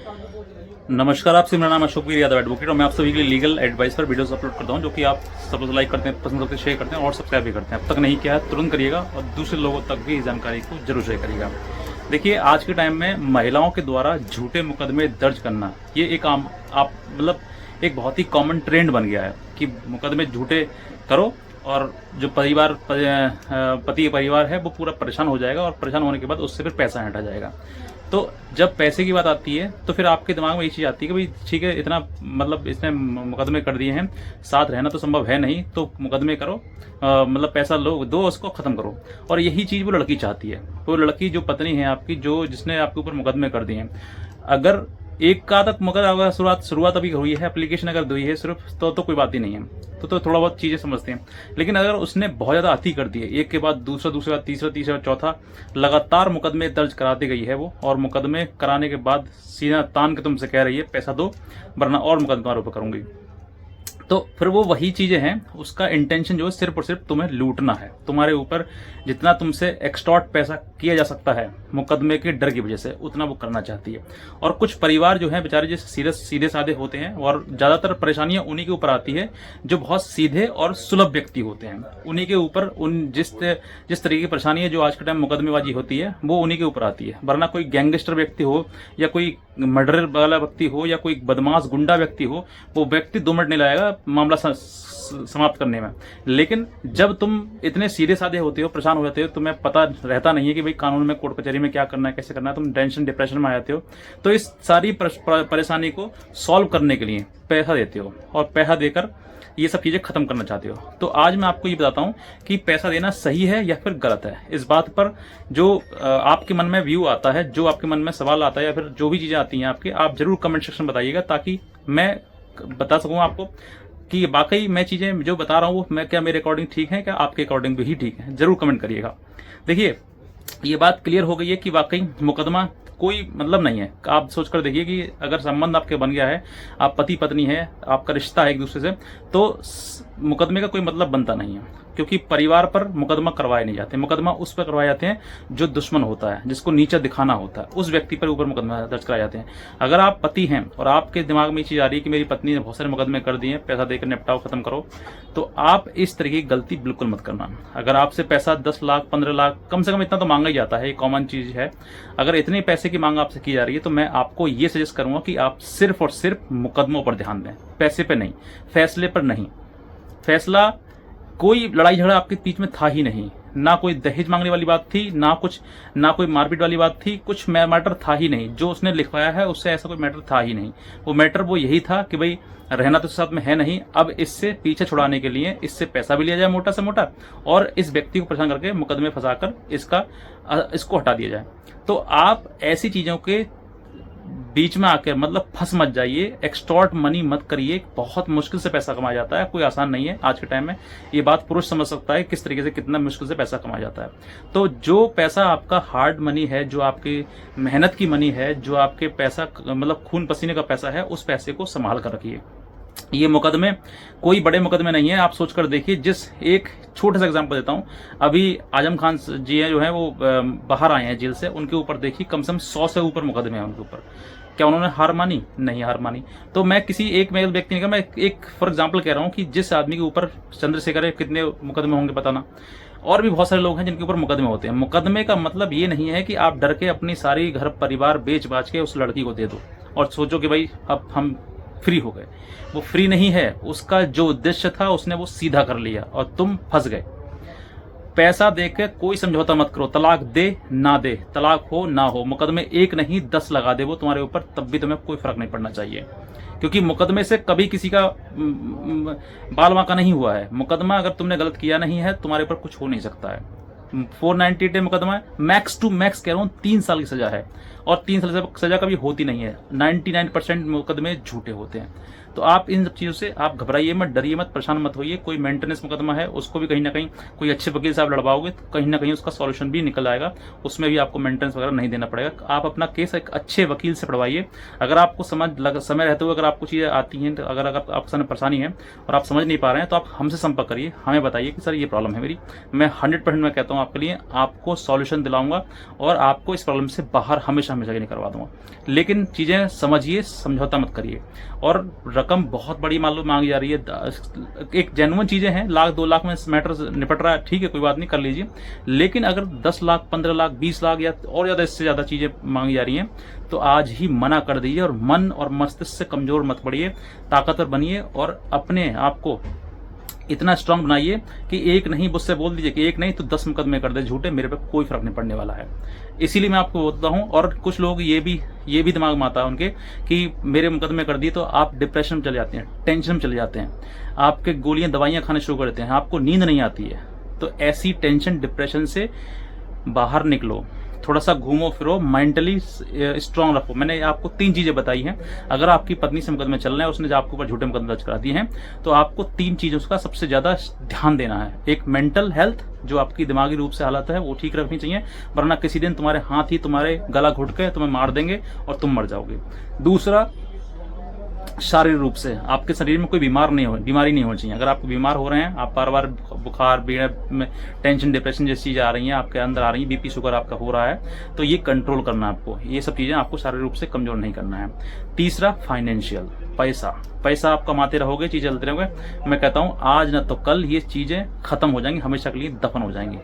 नमस्कार, आपसे मेरा नाम अशोकवीर यादव एडवोकेट और मैं आप सभी के लिए लीगल एडवाइस पर वीडियोस अपलोड करता हूं, जो कि आप सब लोग लाइक करते हैं, पसंद करते हैं, शेयर करते हैं और सब्सक्राइब भी करते हैं। अब तक नहीं किया है तुरंत करिएगा और दूसरे लोगों तक भी इस जानकारी को जरूर शेयर करिएगा। देखिए, आज के टाइम में महिलाओं के द्वारा झूठे मुकदमे दर्ज करना ये एक एक बहुत ही कॉमन ट्रेंड बन गया है कि मुकदमे झूठे करो और जो पति परिवार है वो पूरा परेशान हो जाएगा और परेशान होने के बाद उससे फिर पैसा हटा जाएगा। तो जब पैसे की बात आती है तो फिर आपके दिमाग में ये चीज़ आती है कि भाई ठीक है, इतना इसने मुकदमे कर दिए हैं, साथ रहना तो संभव है नहीं, तो मुकदमे करो, पैसा लो, दो, उसको ख़त्म करो। और यही चीज़ वो लड़की चाहती है। वो लड़की जो पत्नी है आपकी, जिसने आपके ऊपर मुकदमे कर दिए हैं, अगर एक का तक मगर अगर शुरुआत अभी हुई है, एप्लीकेशन अगर हुई है सिर्फ, तो कोई बात ही नहीं है, तो थोड़ा बहुत चीज़ें समझते हैं। लेकिन अगर उसने बहुत ज़्यादा अति कर दी है, एक के बाद दूसरे के बाद तीसरा चौथा लगातार मुकदमे दर्ज कराती गई है वो, और मुकदमे कराने के बाद सीना तान के तुमसे कह रही है पैसा दो वरना और मुकदमा तुम्हारे ऊपर करूंगी, तो फिर वो वही चीजें हैं, उसका इंटेंशन जो है सिर्फ और सिर्फ तुम्हें लूटना है। तुम्हारे ऊपर जितना तुमसे एक्सटॉर्ट पैसा किया जा सकता है मुकदमे के डर की वजह से, उतना वो करना चाहती है। और कुछ परिवार जो हैं बेचारे जैसे सीधे साधे होते हैं, और ज्यादातर परेशानियां उन्हीं के ऊपर आती है जो बहुत सीधे और सुलभ व्यक्ति होते हैं। उन्हीं के ऊपर जिस तरीके की परेशानी है जो आज के टाइम मुकदमेबाजी होती है वो उन्हीं के ऊपर आती है। वरना कोई गैंगस्टर व्यक्ति हो या कोई मर्डर वाला व्यक्ति हो या कोई बदमाश गुंडा व्यक्ति हो, वो व्यक्ति 2 मिनट नहीं लाएगा मामला समाप्त करने में। लेकिन जब तुम इतने सीधे साधे होते हो, परेशान हो जाते हो, तुम्हें पता रहता नहीं है कि भाई कानून में, कोर्ट कचहरी में क्या करना है, कैसे करना है, तुम टेंशन डिप्रेशन में आ जाते हो, तो इस सारी परेशानी को सॉल्व करने के लिए पैसा देते हो और पैसा देकर ये सब चीजें खत्म करना चाहते हो। तो आज मैं आपको ये बताता हूं कि पैसा देना सही है या फिर गलत है। इस बात पर जो आपके मन में व्यू आता है, जो आपके मन में सवाल आता है, या फिर जो भी चीजें आती हैं आपके, आप जरूर कमेंट सेक्शन में बताइएगा, ताकि मैं बता सकूं आपको कि वाकई मैं चीजें जो बता रहा हूँ वो क्या मेरे अकॉर्डिंग ठीक है, क्या आपके अकॉर्डिंग भी ठीक है। जरूर कमेंट करिएगा। देखिए, ये बात क्लियर हो गई है कि वाकई मुकदमा कोई मतलब नहीं है। आप सोचकर देखिए कि अगर संबंध आपके बन गया है, आप पति पत्नी है, आपका रिश्ता है एक दूसरे से, तो मुकदमे का कोई मतलब बनता नहीं है, क्योंकि परिवार पर मुकदमा करवाए नहीं जाते। मुकदमा उस पर करवाए जाते हैं जो दुश्मन होता है, जिसको नीचा दिखाना होता है, उस व्यक्ति पर ऊपर मुकदमा दर्ज कराए जाते हैं। अगर आप पति हैं और आपके दिमाग में ये चीज आ रही है कि मेरी पत्नी ने बहुत सारे मुकदमे कर दिए, पैसा देकर निपटाओ, खत्म करो, तो आप इस तरीके की गलती बिल्कुल मत करना। अगर आपसे पैसा 10 लाख 15 लाख कम से कम इतना तो मांगा ही जाता है, ये कॉमन चीज है। अगर इतने पैसे की मांग आपसे की जा रही है तो मैं आपको ये सजेस्ट करूंगा कि आप सिर्फ और सिर्फ मुकदमों पर ध्यान दें, पैसे पे नहीं, फैसले पर नहीं। फैसला, कोई लड़ाई झगड़ा आपके बीच में था ही नहीं, ना कोई दहेज मांगने वाली बात थी, ना कोई मारपीट वाली बात थी, कुछ मैटर था ही नहीं। जो उसने लिखवाया है उससे ऐसा कोई मैटर था ही नहीं। वो मैटर वो यही था कि भाई रहना तो साथ में है नहीं, अब इससे पीछे छुड़ाने के लिए इससे पैसा भी लिया जाए मोटा से मोटा, और इस व्यक्ति को परेशान करके मुकदमे फंसाकर इसको हटा दिया जाए। तो आप ऐसी चीजों के बीच में आकर फंस मत जाइए, एक्सटॉर्ट मनी मत करिए। बहुत मुश्किल से पैसा कमाया जाता है, कोई आसान नहीं है। आज के टाइम में ये बात पुरुष समझ सकता है किस तरीके से कितना मुश्किल से पैसा कमाया जाता है। तो जो पैसा आपका हार्ड मनी है, जो आपकी मेहनत की मनी है, जो आपके पैसा खून पसीने का पैसा है, उस पैसे को संभाल कर रखिए। ये मुकदमे कोई बड़े मुकदमे नहीं है। आप सोचकर देखिए, जिस एक छोटे सा एग्जांपल देता हूं, अभी आजम खान जी हैं जो हैं वो बाहर आए हैं जेल से, उनके ऊपर देखिए कम से कम 100 से ऊपर मुकदमे हैं उनके ऊपर। क्या उन्होंने हार मानी? नहीं हार मानी। तो मैं किसी एक मेल व्यक्ति ने कहा, मैं एक फॉर एग्जाम्पल कह रहा हूँ कि जिस आदमी के ऊपर चंद्रशेखर है, कितने मुकदमे होंगे पता ना, और भी बहुत सारे लोग हैं जिनके ऊपर मुकदमे होते हैं। मुकदमे का मतलब ये नहीं है कि आप डर के अपनी सारी घर परिवार बेच बाच के उस लड़की को दे दो और सोचो कि भाई अब हम फ्री हो गए। वो फ्री नहीं है, उसका जो उद्देश्य था उसने वो सीधा कर लिया और तुम फंस गए। पैसा देकर कोई समझौता मत करो। तलाक दे ना दे, तलाक हो ना हो, मुकदमे 1 नहीं 10 लगा दे वो तुम्हारे ऊपर, तब भी तुम्हें कोई फर्क नहीं पड़ना चाहिए, क्योंकि मुकदमे से कभी किसी का बाल बांका नहीं हुआ है। मुकदमा अगर तुमने गलत किया नहीं है, तुम्हारे ऊपर कुछ हो नहीं सकता है। 498 मुकदमा है, मैक्स टू मैक्स कह रहा हूँ 3 साल की सजा है, और 3 साल की सजा कभी होती नहीं है। 99% मुकदमे झूठे होते हैं। तो आप इन सब चीज़ों से आप घबराइए मत, डरिए मत, परेशान मत होइए। कोई मेंटेनेंस मुकदमा है उसको भी कहीं ना कहीं कोई अच्छे वकील से आप लड़वाओगे तो कहीं ना कहीं उसका सॉल्यूशन भी निकल आएगा, उसमें भी आपको मेंटेनेंस वगैरह नहीं देना पड़ेगा। आप अपना केस एक अच्छे वकील से पढ़वाइए। अगर आपको समय रहते हुए अगर आपको चीज़ें आती हैं, तो अगर आपके सामने परेशानी है और आप समझ नहीं पा रहे हैं, तो आप हमसे संपर्क करिए, हमें बताइए कि सर ये प्रॉब्लम है मेरी। मैं 100% मैं कहता हूँ आपके लिए आपको सॉल्यूशन दिलाऊंगा और आपको इस प्रॉब्लम से बाहर हमेशा हमेशा के लिए करवा दूंगा। लेकिन चीज़ें समझिए, समझौता मत करिए। और रकम बहुत बड़ी मालूम मांगी जा रही है, एक जेन्युइन चीज़ें हैं, 1-2 लाख में मैटर निपट रहा है, ठीक है, कोई बात नहीं, कर लीजिए। लेकिन अगर 10 लाख, 15 लाख, 20 लाख या और ज़्यादा, इससे ज़्यादा चीज़ें मांगी जा रही हैं, तो आज ही मना कर दीजिए। और मन और मस्तिष्क से कमज़ोर मत पड़िए, ताकतवर बनिए और अपने आप को इतना स्ट्रांग बनाइए कि एक नहीं, मुझसे बोल दीजिए कि एक नहीं तो 10 मुकदमे कर दे झूठे, मेरे पे कोई फर्क नहीं पड़ने वाला है। इसीलिए मैं आपको बोलता हूँ। और कुछ लोग ये भी दिमाग में आता है उनके कि मेरे मुकदमे कर दिए तो आप डिप्रेशन में चले जाते हैं, टेंशन में चले जाते हैं, आपके गोलियां दवाइयां खाने शुरू कर देते हैं, आपको नींद नहीं आती है। तो ऐसी टेंशन डिप्रेशन से बाहर निकलो, थोड़ा सा घूमो फिरो, मेंटली स्ट्रांग रखो। मैंने आपको 3 चीजें बताई हैं। अगर आपकी पत्नी से मुकदमे चल रहे हैं, उसने जो आपके ऊपर झूठे मुकदमे दर्ज करा दिए हैं, तो आपको 3 चीजों का सबसे ज्यादा ध्यान देना है। एक, मेंटल हेल्थ, जो आपकी दिमागी रूप से हालत है वो ठीक रखनी चाहिए, वरना किसी दिन तुम्हारे हाथ ही तुम्हारे गला घुट के तुम्हें मार देंगे और तुम मर जाओगे। दूसरा, शारीरिक रूप से आपके शरीर में कोई बीमारी नहीं होनी चाहिए। अगर आप बीमार हो रहे हैं, आप बार बुखार, टेंशन, डिप्रेशन जैसी चीजें आ रही हैं, आपके अंदर आ रही हैं, बीपी शुगर आपका हो रहा है, तो ये कंट्रोल करना है आपको। ये सब चीजें आपको शारीरिक रूप से कमजोर नहीं करना है। तीसरा, फाइनेंशियल, पैसा आप कमाते रहोगे, चीजें चलते रहोगे। मैं कहता हूं आज न तो कल ये चीजें खत्म हो जाएंगी, हमेशा के लिए दफन हो जाएंगी।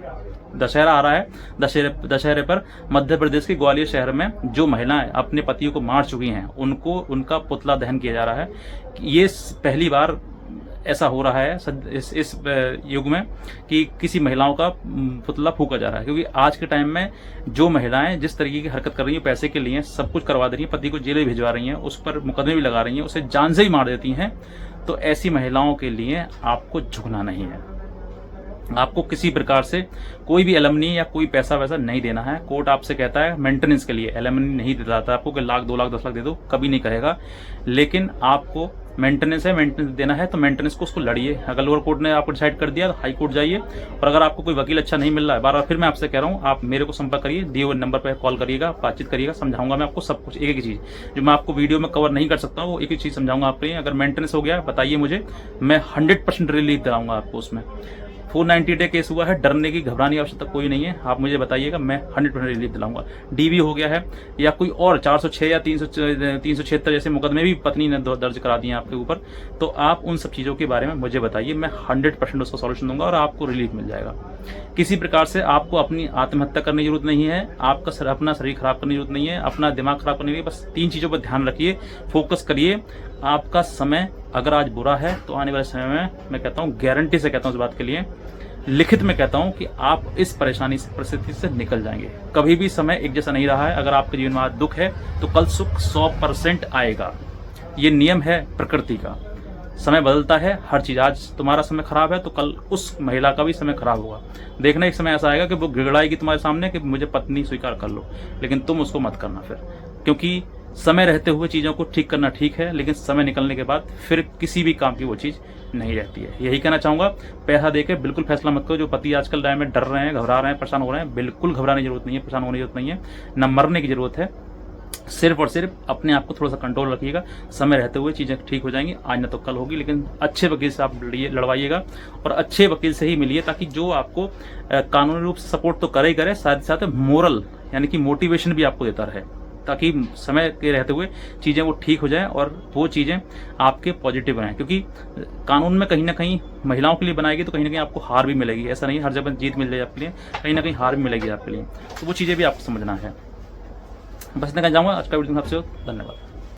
दशहरा आ रहा है, दशहरे पर मध्य प्रदेश के ग्वालियर शहर में जो महिलाएं अपने पतियों को मार चुकी हैं, उनका पुतला दहन किया जा रहा है। ये पहली बार ऐसा हो रहा है इस युग में कि किसी महिलाओं का पुतला फूका जा रहा है। क्योंकि आज के टाइम में जो महिलाएं जिस तरीके की हरकत कर रही हैं, पैसे के लिए सब कुछ करवा दे रही हैं, पति को जेल भिजवा रही हैं, उस पर मुकदमे भी लगा रही हैं, उसे जान से ही मार देती हैं, तो ऐसी महिलाओं के लिए आपको झुकना नहीं है। आपको किसी प्रकार से कोई भी एलमनी या कोई पैसा वैसा नहीं देना है। कोर्ट आपसे कहता है मेंटेनेंस के लिए एलमनी नहीं देता आपको कि 1 लाख, 2 लाख, 10 लाख दे दो, कभी नहीं कहेगा। लेकिन आपको मेंटेनेंस देना है तो मेंटेनेंस को उसको लड़िए। अगर लोअर कोर्ट ने आपको डिसाइड कर दिया तो हाई कोर्ट जाइए। और अगर आपको कोई वकील अच्छा नहीं मिल रहा है, बार बार फिर मैं आपसे कह रहा हूँ, आप मेरे को संपर्क करिए, दिए हुए नंबर पर कॉल करिएगा, बातचीत करिएगा, समझाऊंगा मैं आपको सब कुछ, एक चीज़ जो मैं आपको वीडियो में कवर नहीं कर सकता हूँ, वो एक चीज़ समझाऊंगा आपके लिए। अगर मेंटेनेंस हो गया बताइए मुझे, मैं 100% रिलीफ दिलाऊंगा आपको उसमें। 490 डे केस हुआ है, डरने की, घबराने की आवश्यकता कोई नहीं है। आप मुझे बताइएगा, मैं 100% रिलीफ दिलाऊंगा। डीवी हो गया है या कोई और 406 या 376 जैसे मुकदमे भी पत्नी ने दर्ज करा दिए आपके ऊपर, तो आप उन सब चीज़ों के बारे में मुझे बताइए, मैं 100% उसका सॉल्यूशन दूंगा और आपको रिलीफ मिल जाएगा। किसी प्रकार से आपको अपनी आत्महत्या करने की जरूरत नहीं है, आपका अपना शरीर खराब करने की जरूरत नहीं है, अपना दिमाग खराब करने की, बस 3 चीज़ों पर ध्यान रखिए, फोकस करिए। आपका समय अगर आज बुरा है तो आने वाले समय में मैं कहता हूँ, गारंटी से कहता हूँ इस बात के लिए, लिखित में कहता हूं कि आप इस परेशानी से, परिस्थिति से निकल जाएंगे। कभी भी समय एक जैसा नहीं रहा है। अगर आपके जीवन में आज दुख है तो कल सुख 100% आएगा। ये नियम है प्रकृति का। समय बदलता है, हर चीज। आज तुम्हारा समय खराब है तो कल उस महिला का भी समय खराब होगा। देखना एक समय ऐसा आएगा कि वो गिड़गिड़ाएगी तुम्हारे सामने कि मुझे पत्नी स्वीकार कर लो, लेकिन तुम उसको मत करना फिर। क्योंकि समय रहते हुए चीज़ों को ठीक करना ठीक है, लेकिन समय निकलने के बाद फिर किसी भी काम की वो चीज़ नहीं रहती है। यही कहना चाहूँगा। पैसा देके बिल्कुल फैसला मत करो। जो पति आजकल टाइम में डर रहे हैं, घबरा रहे हैं, परेशान हो रहे हैं, बिल्कुल घबराने की जरूरत नहीं है, परेशान होने की जरूरत नहीं है, न मरने की जरूरत है। सिर्फ और सिर्फ अपने आप को थोड़ा सा कंट्रोल रखिएगा। समय रहते हुए चीज़ें ठीक हो जाएंगी, आज न तो कल होगी। लेकिन अच्छे वकील से आप लड़वाइएगा और अच्छे वकील से ही मिलिए, ताकि जो आपको कानूनी रूप से सपोर्ट तो करे ही करे, साथ ही साथ मोरल यानी कि मोटिवेशन भी आपको देता रहे, ताकि समय के रहते हुए चीज़ें वो ठीक हो जाएं और वो चीज़ें आपके पॉजिटिव रहें। क्योंकि कानून में कहीं ना कहीं महिलाओं के लिए बनाएगी तो कहीं ना कहीं आपको हार भी मिलेगी। ऐसा नहीं हर जगह जीत मिल जाए आपके लिए, कहीं ना कहीं हार भी मिलेगी आपके लिए। तो वो चीज़ें भी आपको समझना है। बस इतना कहना चाहूँगा। आज का वीडियो आपसे धन्यवाद।